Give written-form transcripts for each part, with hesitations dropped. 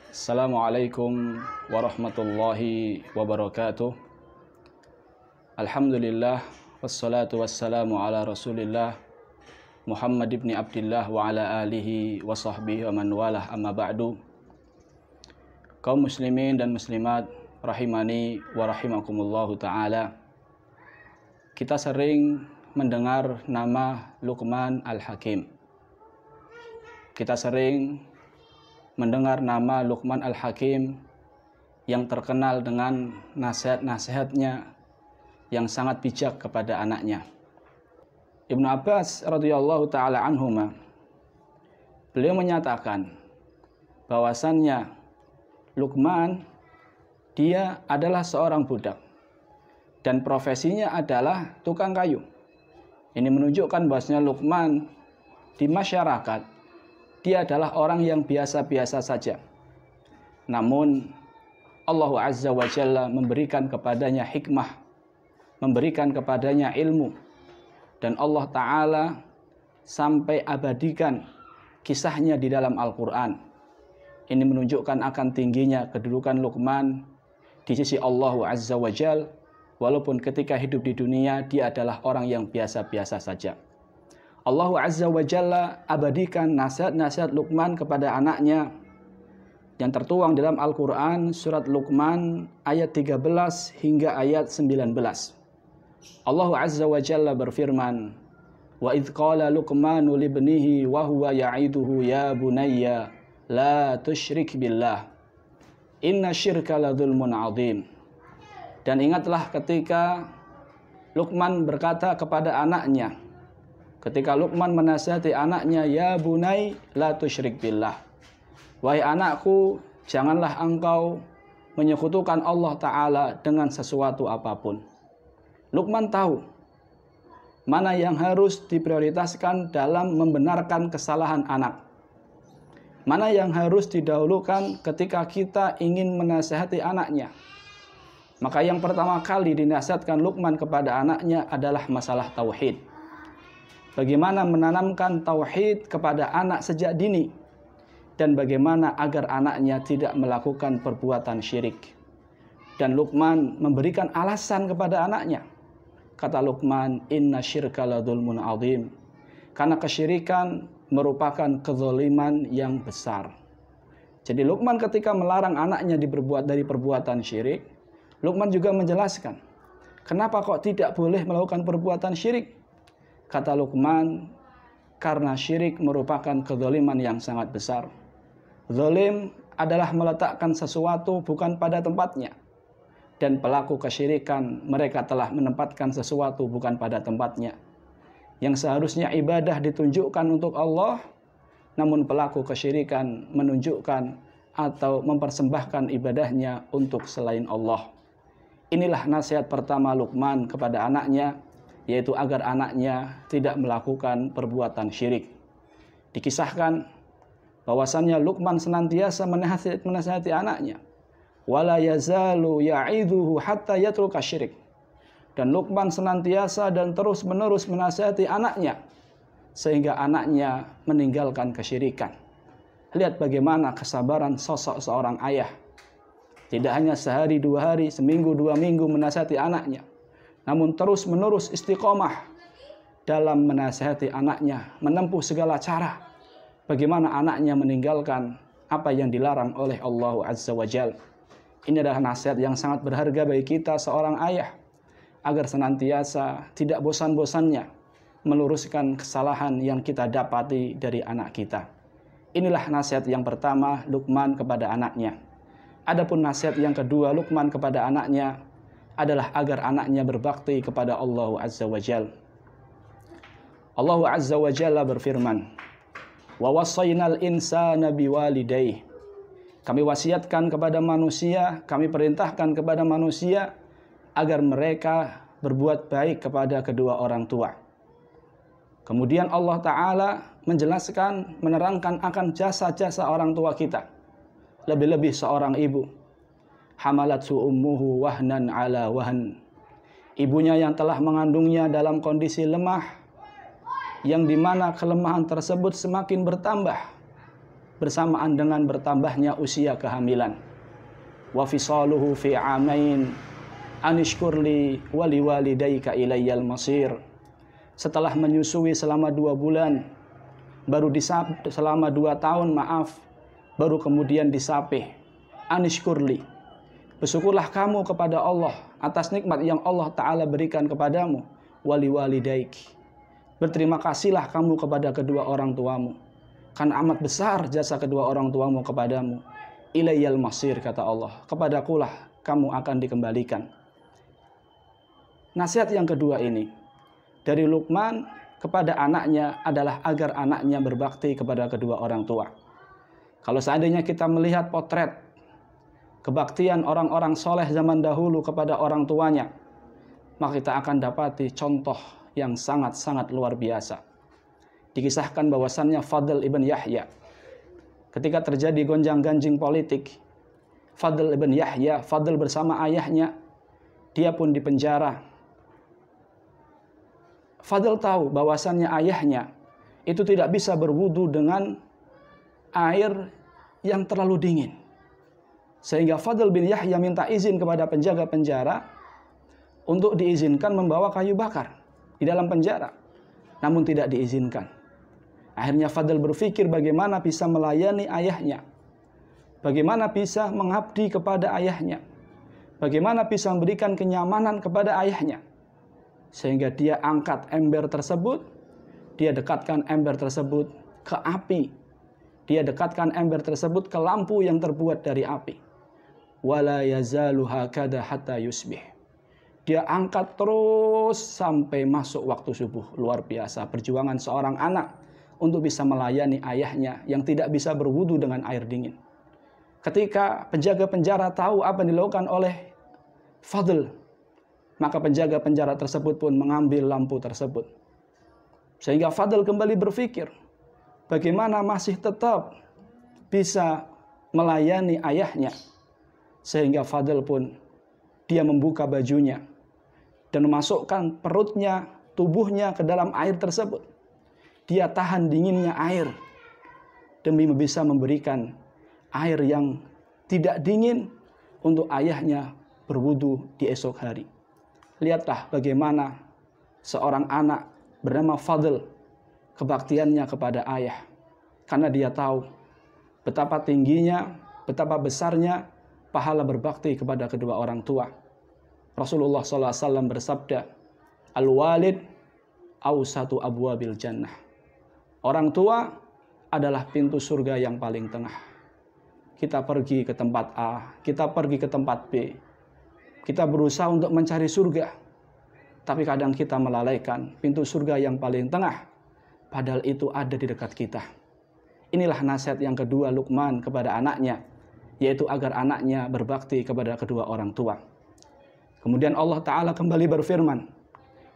Assalamualaikum warahmatullahi wabarakatuh. Alhamdulillah wassalatu wassalamu ala Rasulillah Muhammad ibn Abdillah wa ala alihi wa sahbihi wa man walah, amma ba'du. Kaum muslimin dan muslimat rahimani wa rahimakumullahu ta'ala. Kita sering mendengar nama Luqman Al-Hakim. Kita sering mendengar nama Luqman Al-Hakim yang terkenal dengan nasihat-nasihatnya yang sangat bijak kepada anaknya. Ibnu Abbas radhiyallahu ta'ala anhuma, beliau menyatakan bahwasannya Luqman dia adalah seorang budak dan profesinya adalah tukang kayu. Ini menunjukkan bahwasanya Luqman di masyarakat dia adalah orang yang biasa-biasa saja. Namun Allah Azza wa Jalla memberikan kepadanya hikmah, memberikan kepadanya ilmu, dan Allah Ta'ala sampai abadikan kisahnya di dalam Al-Quran. Ini menunjukkan akan tingginya kedudukan Luqman di sisi Allah Azza wa Jalla, walaupun ketika hidup di dunia dia adalah orang yang biasa-biasa saja. Allah Azza wa Jalla abadikan nasihat-nasihat Luqman kepada anaknya yang tertuang dalam Al-Quran surat Luqman ayat 13 hingga ayat 19. Allah Azza wa Jalla berfirman, "Wa idh qala Luqmanu libnihi wa huwa ya'iduhu ya bunayya la tusyrik billah inna syirka la dzulmun 'adzim." Dan ingatlah ketika Luqman berkata kepada anaknya, ketika Luqman menasihati anaknya, "Ya bunai la tusyrik billah." Wahai anakku, janganlah engkau menyekutukan Allah Ta'ala dengan sesuatu apapun. Luqman tahu mana yang harus diprioritaskan dalam membenarkan kesalahan anak. Mana yang harus didahulukan ketika kita ingin menasihati anaknya. Maka yang pertama kali dinasihatkan Luqman kepada anaknya adalah masalah tauhid. Bagaimana menanamkan tauhid kepada anak sejak dini, dan bagaimana agar anaknya tidak melakukan perbuatan syirik. Dan Luqman memberikan alasan kepada anaknya. Kata Luqman, "Inna syirka la dzulmun 'adzim." Karena kesyirikan merupakan kezaliman yang besar. Jadi Luqman ketika melarang anaknya dari perbuatan syirik, Luqman juga menjelaskan, kenapa kok tidak boleh melakukan perbuatan syirik? Kata Luqman, karena syirik merupakan kezaliman yang sangat besar. Zalim adalah meletakkan sesuatu bukan pada tempatnya. Dan pelaku kesyirikan, mereka telah menempatkan sesuatu bukan pada tempatnya. Yang seharusnya ibadah ditunjukkan untuk Allah, namun pelaku kesyirikan menunjukkan atau mempersembahkan ibadahnya untuk selain Allah. Inilah nasihat pertama Luqman kepada anaknya, yaitu agar anaknya tidak melakukan perbuatan syirik. Dikisahkan bahwasannya Luqman senantiasa menasihati anaknya, wala yazalu ya'idhuhu hatta yatruka syirik. Dan Luqman senantiasa dan terus-menerus menasihati anaknya sehingga anaknya meninggalkan kesyirikan. Lihat bagaimana kesabaran sosok seorang ayah. Tidak hanya sehari, 2 hari, seminggu, 2 minggu menasihati anaknya, namun terus-menerus istiqomah dalam menasihati anaknya, menempuh segala cara bagaimana anaknya meninggalkan apa yang dilarang oleh Allah Azza wa Jalla. Ini adalah nasihat yang sangat berharga bagi kita seorang ayah, agar senantiasa tidak bosan-bosannya meluruskan kesalahan yang kita dapati dari anak kita. Inilah nasihat yang pertama Luqman kepada anaknya. Adapun nasihat yang kedua Luqman kepada anaknya adalah agar anaknya berbakti kepada Allah Azza wa Jalla. Allah Azza wa Jalla berfirman, "Wa wassaynal insana biwalidayhi." Kami wasiatkan kepada manusia, kami perintahkan kepada manusia agar mereka berbuat baik kepada kedua orang tua. Kemudian Allah Ta'ala menjelaskan, menerangkan akan jasa-jasa orang tua kita. Lebih-lebih seorang ibu. Hamalathu ummuhu wahnan ala wahn. Ibunya yang telah mengandungnya dalam kondisi lemah, yang dimana kelemahan tersebut semakin bertambah. bersamaan dengan bertambahnya usia kehamilan. Wa fisaluhu fi amain anishkurli wali walidayka ilayyal masir. Setelah menyusui selama 2 bulan, baru selama 2 tahun baru kemudian disapih. Anishkurli, bersyukurlah kamu kepada Allah atas nikmat yang Allah Ta'ala berikan kepadamu. Wali walidaiki, berterima kasihlah kamu kepada kedua orang tuamu, karena amat besar jasa kedua orang tuamu kepadamu. Ilayyal masir, kata Allah, kepadakulah kamu akan dikembalikan. Nasihat yang kedua ini dari Luqman kepada anaknya adalah agar anaknya berbakti kepada kedua orang tua. Kalau seandainya kita melihat potret kebaktian orang-orang soleh zaman dahulu kepada orang tuanya, maka kita akan dapati contoh yang sangat-sangat luar biasa. Dikisahkan bahwasannya Fadl ibn Yahya, ketika terjadi gonjang-ganjing politik, Fadl ibn Yahya, Fadl bersama ayahnya, dia pun dipenjara. Fadl tahu bahwasannya ayahnya itu tidak bisa berwudu dengan air yang terlalu dingin. Sehingga Fadl bin Yahya minta izin kepada penjaga penjara untuk diizinkan membawa kayu bakar di dalam penjara. Namun tidak diizinkan. Akhirnya Fadl berpikir bagaimana bisa melayani ayahnya, bagaimana bisa mengabdi kepada ayahnya, bagaimana bisa memberikan kenyamanan kepada ayahnya. Sehingga dia angkat ember tersebut, dia dekatkan ember tersebut ke api, dia dekatkan ember tersebut ke lampu yang terbuat dari api. Wala yazalu hakada hatta yusbih. Dia angkat terus sampai masuk waktu subuh. Luar biasa perjuangan seorang anak untuk bisa melayani ayahnya yang tidak bisa berwudu dengan air dingin. Ketika penjaga penjara tahu apa yang dilakukan oleh Fadl, maka penjaga penjara tersebut pun mengambil lampu tersebut. Sehingga Fadl kembali berpikir, bagaimana masih tetap bisa melayani ayahnya. Sehingga Fadl pun dia membuka bajunya dan memasukkan perutnya, tubuhnya ke dalam air tersebut. Dia tahan dinginnya air demi bisa memberikan air yang tidak dingin untuk ayahnya berwudu di esok hari. Lihatlah bagaimana seorang anak bernama Fadl kebaktiannya kepada ayah. Karena dia tahu betapa tingginya, betapa besarnya pahala berbakti kepada kedua orang tua. Rasulullah SAW bersabda, Al-walid awsatu abwabil jannah. Orang tua adalah pintu surga yang paling tengah. Kita pergi ke tempat A, kita pergi ke tempat B. Kita berusaha untuk mencari surga. Tapi kadang kita melalaikan pintu surga yang paling tengah. Padahal itu ada di dekat kita. Inilah nasihat yang kedua Luqman kepada anaknya, yaitu agar anaknya berbakti kepada kedua orang tua. Kemudian Allah Ta'ala kembali berfirman,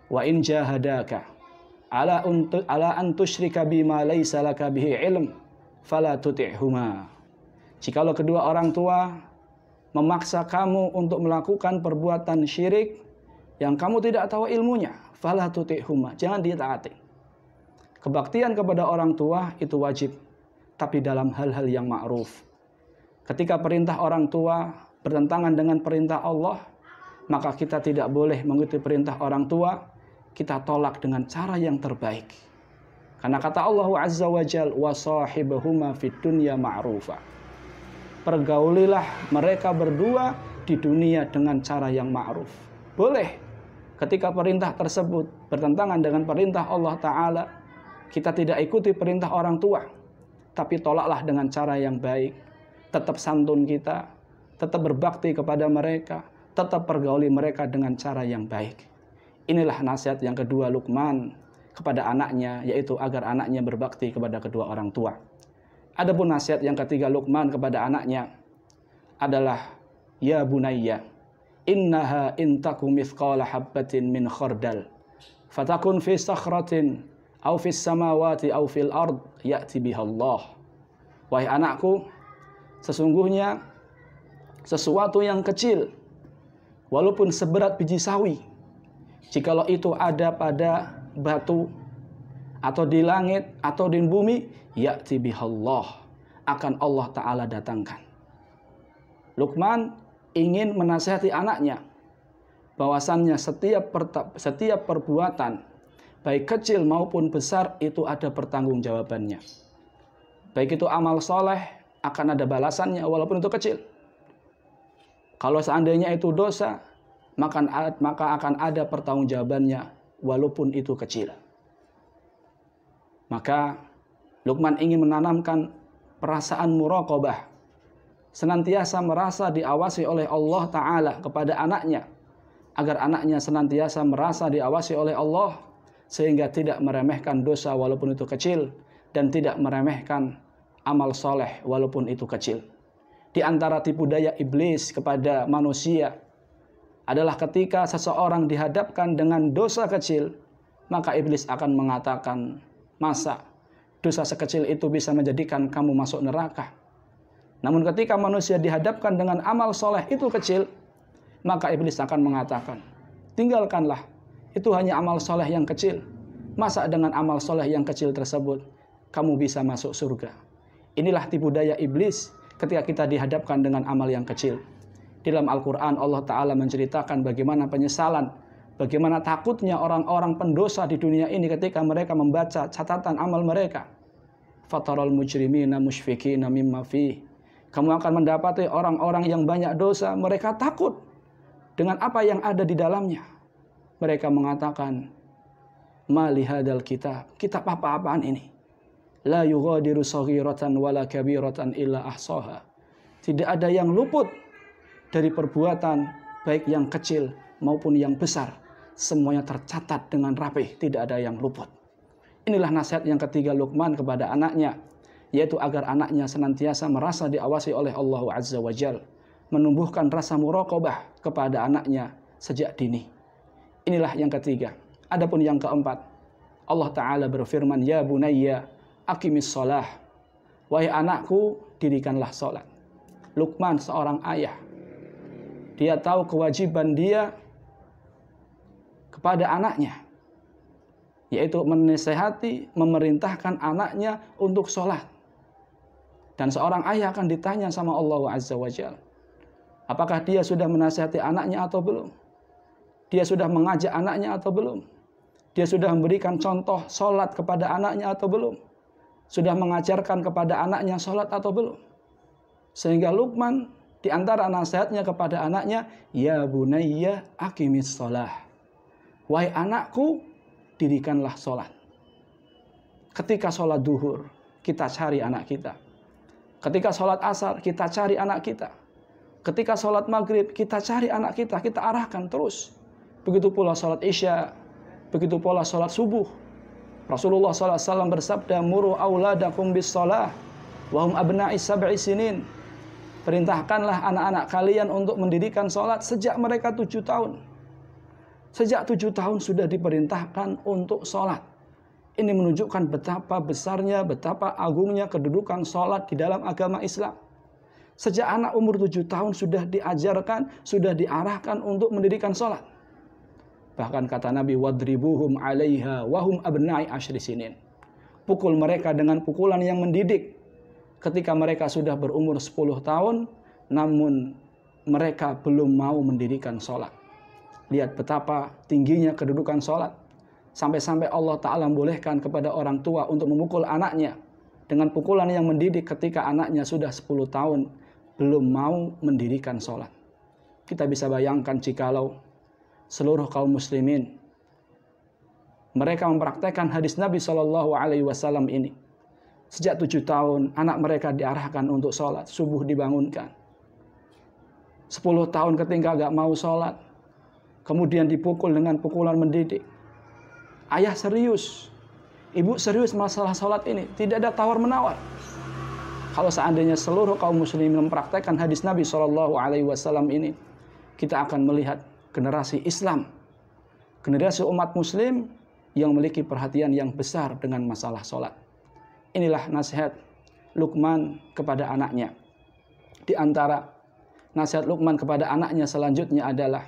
Wa in jahadaka ala an tusyrika bima laysa laka bihi ilm fala tuti'huma. Jikalau kedua orang tua memaksa kamu untuk melakukan perbuatan syirik yang kamu tidak tahu ilmunya, fala tuti'huma, jangan ditaati. Kebaktian kepada orang tua itu wajib, tapi dalam hal-hal yang ma'ruf. Ketika perintah orang tua bertentangan dengan perintah Allah, maka kita tidak boleh mengikuti perintah orang tua, kita tolak dengan cara yang terbaik. Karena kata Allah Azza wa Jal, wa sahibahuma fid dunya ma'rufa. Pergaulilah mereka berdua di dunia dengan cara yang ma'ruf. Boleh ketika perintah tersebut bertentangan dengan perintah Allah Ta'ala, kita tidak ikuti perintah orang tua, tapi tolaklah dengan cara yang baik. Tetap santun kita, tetap berbakti kepada mereka, tetap pergauli mereka dengan cara yang baik. Inilah nasihat yang kedua Luqman kepada anaknya, yaitu agar anaknya berbakti kepada kedua orang tua. Adapun nasihat yang ketiga Luqman kepada anaknya adalah, Ya bunayya, innaha intaku mithqala habbatin min khardal, fatakun fi sakhratin, au fis samawati, au fil ard, ya'ti bihallah. Wahai anakku, sesungguhnya sesuatu yang kecil, walaupun seberat biji sawi, jikalau itu ada pada batu, atau di langit, atau di bumi, ya'ti bihallah, akan Allah Ta'ala datangkan. Luqman ingin menasihati anaknya bahwasannya setiap perbuatan baik kecil maupun besar itu ada pertanggungjawabannya. Baik itu amal soleh akan ada balasannya walaupun itu kecil. Kalau seandainya itu dosa, maka akan ada pertanggungjawabannya walaupun itu kecil. Maka Luqman ingin menanamkan perasaan muraqabah, senantiasa merasa diawasi oleh Allah Ta'ala kepada anaknya, agar anaknya senantiasa merasa diawasi oleh Allah, sehingga tidak meremehkan dosa walaupun itu kecil, dan tidak meremehkan amal soleh walaupun itu kecil. Di antara tipu daya iblis kepada manusia adalah ketika seseorang dihadapkan dengan dosa kecil, maka iblis akan mengatakan, masa dosa sekecil itu bisa menjadikan kamu masuk neraka? Namun ketika manusia dihadapkan dengan amal soleh itu kecil, maka iblis akan mengatakan, tinggalkanlah, itu hanya amal soleh yang kecil. Masa dengan amal soleh yang kecil tersebut kamu bisa masuk surga? Inilah tipu daya iblis ketika kita dihadapkan dengan amal yang kecil. Dalam Al-Quran Allah Ta'ala menceritakan bagaimana penyesalan, bagaimana takutnya orang-orang pendosa di dunia ini ketika mereka membaca catatan amal mereka. Fataral mujrimina musyfikina mimma fih. Kamu akan mendapati orang-orang yang banyak dosa, mereka takut dengan apa yang ada di dalamnya. Mereka mengatakan, ma lihadal kitab apa-apaan ini? La yughadiru saghiratan wala kabiratan illa ahsaha. Tidak ada yang luput dari perbuatan baik yang kecil maupun yang besar. Semuanya tercatat dengan rapih, tidak ada yang luput. Inilah nasihat yang ketiga Luqman kepada anaknya, yaitu agar anaknya senantiasa merasa diawasi oleh Allah Azza wa Jalla, menumbuhkan rasa muraqabah kepada anaknya sejak dini. Inilah yang ketiga. Adapun yang keempat, Allah Ta'ala berfirman, ya bunayya aqimis shalah. Wahai anakku, dirikanlah salat. Luqman seorang ayah. Dia tahu kewajiban dia kepada anaknya, yaitu menasihati, memerintahkan anaknya untuk sholat. Dan seorang ayah akan ditanya sama Allah Azza wa Jalla, apakah dia sudah menasihati anaknya atau belum? Dia sudah mengajak anaknya atau belum? Dia sudah memberikan contoh sholat kepada anaknya atau belum? Sudah mengajarkan kepada anaknya sholat atau belum? Sehingga Luqman di antara nasihatnya kepada anaknya, ya bunayya aqimis shalah. Wahai anakku, dirikanlah sholat. Ketika sholat duhur, kita cari anak kita. Ketika sholat asar, kita cari anak kita. Ketika sholat maghrib, kita cari anak kita. Kita arahkan terus. Begitu pula sholat isya, begitu pula sholat subuh. Rasulullah SAW bersabda, muru auladakum bis shalah wahum abna'i sab'i sinin. Perintahkanlah anak-anak kalian untuk mendirikan sholat sejak mereka 7 tahun. Sejak 7 tahun sudah diperintahkan untuk sholat. Ini menunjukkan betapa besarnya, betapa agungnya kedudukan sholat di dalam agama Islam. Sejak anak umur 7 tahun sudah diajarkan, sudah diarahkan untuk mendirikan sholat. Bahkan kata Nabi, wadribuhum 'alaiha wahum abna'i asyri sinin. Pukul mereka dengan pukulan yang mendidik. Ketika mereka sudah berumur 10 tahun, namun mereka belum mau mendirikan sholat. Lihat betapa tingginya kedudukan sholat. Sampai-sampai Allah Ta'ala membolehkan kepada orang tua untuk memukul anaknya dengan pukulan yang mendidik ketika anaknya sudah 10 tahun belum mau mendirikan sholat. Kita bisa bayangkan jikalau seluruh kaum muslimin mereka mempraktekkan hadis Nabi SAW ini. Sejak 7 tahun anak mereka diarahkan untuk sholat, subuh dibangunkan. 10 tahun ketika gak mau sholat, kemudian dipukul dengan pukulan mendidik. Ayah serius, ibu serius masalah sholat ini, tidak ada tawar-menawar. Kalau seandainya seluruh kaum muslimin mempraktekkan hadis Nabi SAW ini, kita akan melihat generasi Islam, generasi umat muslim yang memiliki perhatian yang besar dengan masalah sholat. Inilah nasihat Luqman kepada anaknya. Di antara nasihat Luqman kepada anaknya selanjutnya adalah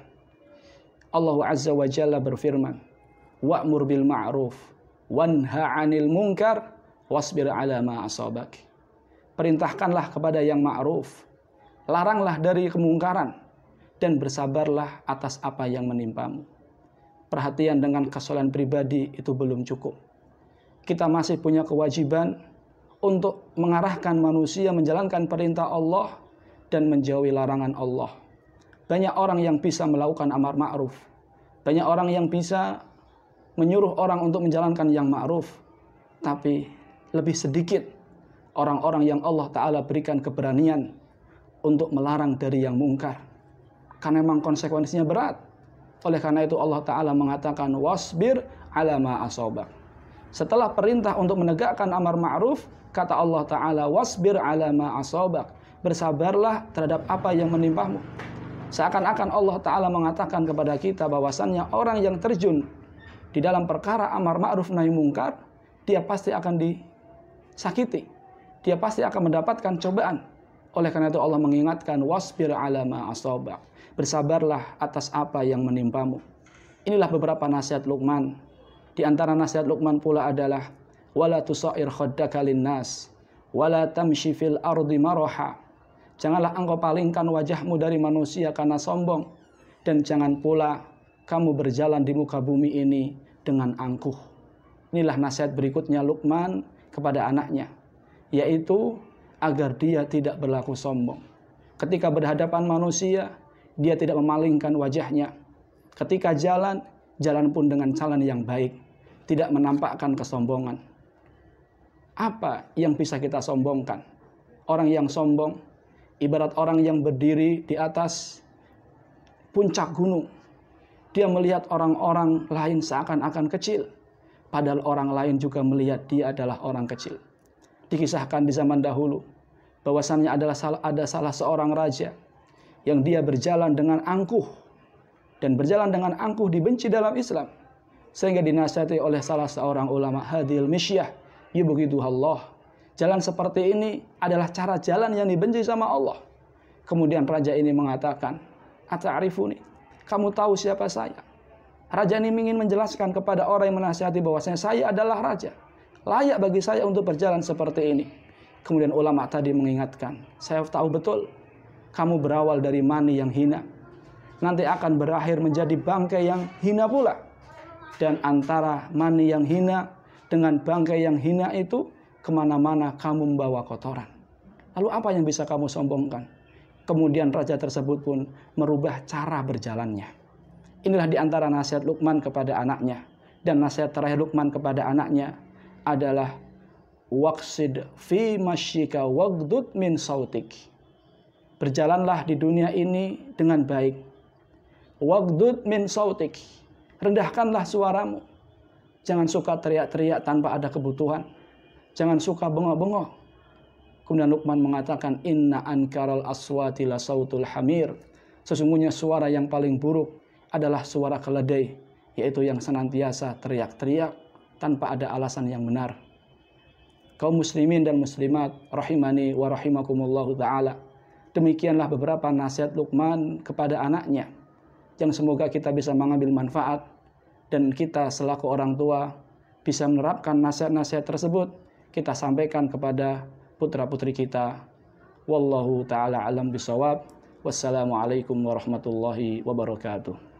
Allah Azza wa Jalla berfirman, wa'mur bil ma'ruf wanha 'anil munkar wasbir 'ala ma asabak. perintahkanlah kepada yang ma'ruf, laranglah dari kemungkaran, dan bersabarlah atas apa yang menimpamu. Perhatian dengan kesalahan pribadi itu belum cukup. Kita masih punya kewajiban untuk mengarahkan manusia menjalankan perintah Allah dan menjauhi larangan Allah. Banyak orang yang bisa melakukan amar ma'ruf. Banyak orang yang bisa menyuruh orang untuk menjalankan yang ma'ruf. Tapi lebih sedikit orang-orang yang Allah Ta'ala berikan keberanian untuk melarang dari yang mungkar. Karena memang konsekuensinya berat. Oleh karena itu Allah Ta'ala mengatakan wasbir ala ma asabak. Setelah perintah untuk menegakkan amar ma'ruf, kata Allah Ta'ala wasbir ala ma asabak. Bersabarlah terhadap apa yang menimpamu. Seakan-akan Allah Ta'ala mengatakan kepada kita bahwasannya orang yang terjun di dalam perkara amar ma'ruf nahi mungkar, dia pasti akan disakiti. Dia pasti akan mendapatkan cobaan. Oleh karena itu Allah mengingatkan wasbir ala ma asabak. Bersabarlah atas apa yang menimpamu. Inilah beberapa nasihat Luqman. Di antara nasihat Luqman pula adalah wala tusair khaddaka linnas wala tamshi fil ardi maraha. Janganlah engkau palingkan wajahmu dari manusia karena sombong, dan jangan pula kamu berjalan di muka bumi ini dengan angkuh. Inilah nasihat berikutnya Luqman kepada anaknya, yaitu agar dia tidak berlaku sombong. Ketika berhadapan manusia, dia tidak memalingkan wajahnya. Ketika jalan pun dengan jalan yang baik, tidak menampakkan kesombongan. Apa yang bisa kita sombongkan? Orang yang sombong ibarat orang yang berdiri di atas puncak gunung. Dia melihat orang-orang lain seakan-akan kecil, padahal orang lain juga melihat dia adalah orang kecil. Dikisahkan di zaman dahulu bahwasannya ada salah seorang raja yang dia berjalan dengan angkuh, dan berjalan dengan angkuh dibenci dalam Islam, sehingga dinasihati oleh salah seorang ulama, hadil misyah yubghiduhallah. Jalan seperti ini adalah cara jalan yang dibenci sama Allah. Kemudian raja ini mengatakan, ata'rifuni, kamu tahu siapa saya? Raja ini ingin menjelaskan kepada orang yang menasihati bahwasanya saya adalah raja, layak bagi saya untuk berjalan seperti ini. Kemudian ulama tadi mengingatkan, saya tahu betul kamu berawal dari mani yang hina, nanti akan berakhir menjadi bangkai yang hina pula. Dan antara mani yang hina dengan bangkai yang hina itu, kemana-mana kamu membawa kotoran. Lalu apa yang bisa kamu sombongkan? Kemudian raja tersebut pun merubah cara berjalannya. Inilah di antara nasihat Luqman kepada anaknya. Dan nasihat terakhir Luqman kepada anaknya adalah waqsid fi masyika waghdud min sautik. Berjalanlah di dunia ini dengan baik. Waghdud min sautik. Rendahkanlah suaramu. Jangan suka teriak-teriak tanpa ada kebutuhan. Jangan suka bengok-bengok. Kemudian Luqman mengatakan, inna ankaral aswati la sautul hamir. Sesungguhnya suara yang paling buruk adalah suara keledai, yaitu yang senantiasa teriak-teriak tanpa ada alasan yang benar. Kaum muslimin dan muslimat rahimani wa rahimakumullahu ta'ala. Demikianlah beberapa nasihat Luqman kepada anaknya, yang semoga kita bisa mengambil manfaat, dan kita selaku orang tua bisa menerapkan nasihat-nasihat tersebut, kita sampaikan kepada putra-putri kita. Wallahu ta'ala alam bisawab. Wassalamualaikum warahmatullahi wabarakatuh.